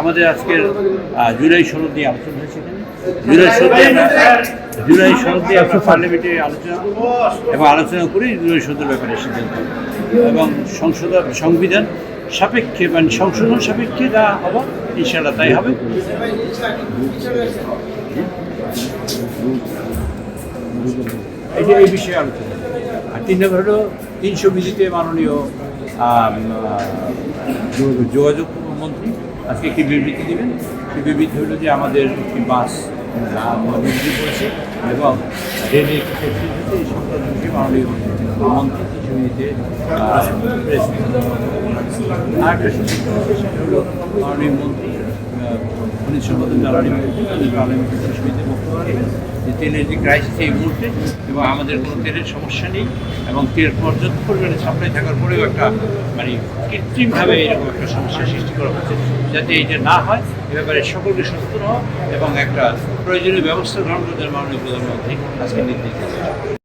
আমাদের আজকের জুলাই সনদ নিয়ে আলোচনা হয়েছে এখানে। জুলাই সনদ দিয়ে আমরা পার্লামেন্টে আলোচনা করব এবং আলোচনা করি জুলাই সনদের ব্যাপারে সিদ্ধান্ত এবং সংবিধান সাপেক্ষে মানে সংশোধন সাপেক্ষে যা হবে ইনশাআল্লাহ তাই হবে। এই বিষয়ে আলোচনা। আর 3 নম্বর হলো 300 বিধিতে মাননীয় যোগাযোগ মন্ত্রী আজকে একটি বিবৃতি দেবেন। সেই বিবৃতি হলো যে আমাদের একটি বাস বিবৃতি করেছে এবং রেলে একটি অ্যাক্সিডেন্ট হয়েছে এই সংক্রান্ত বিষয়ে মাননীয় মন্ত্রী 300 বিধিতে প্রেস আর একটা সেটা হলো মাননীয় মন্ত্রী খনিজ সম্পদ জ্বালানি মন্ত্রী পার্লামেন্টের 300 বিধিতে বক্তব্য রাখবেন যে তেলের যে ক্রাইসিস এই মুহূর্তে এবং আমাদের কোনো তেলের সমস্যা নেই এবং তেল পর্যাপ্ত পরিমাণে সাপ্লাই থাকার পরেও একটা মানে কৃত্রিমভাবে এরকম একটা সমস্যা সৃষ্টি করা হচ্ছে, যাতে এইটা না হয় এ ব্যাপারে সকলকে সচেতন হওয়া এবং একটা প্রয়োজনীয় ব্যবস্থা গ্রহণ করতে মাননীয় প্রধানমন্ত্রী আজকে নির্দেশ দিয়েছেন।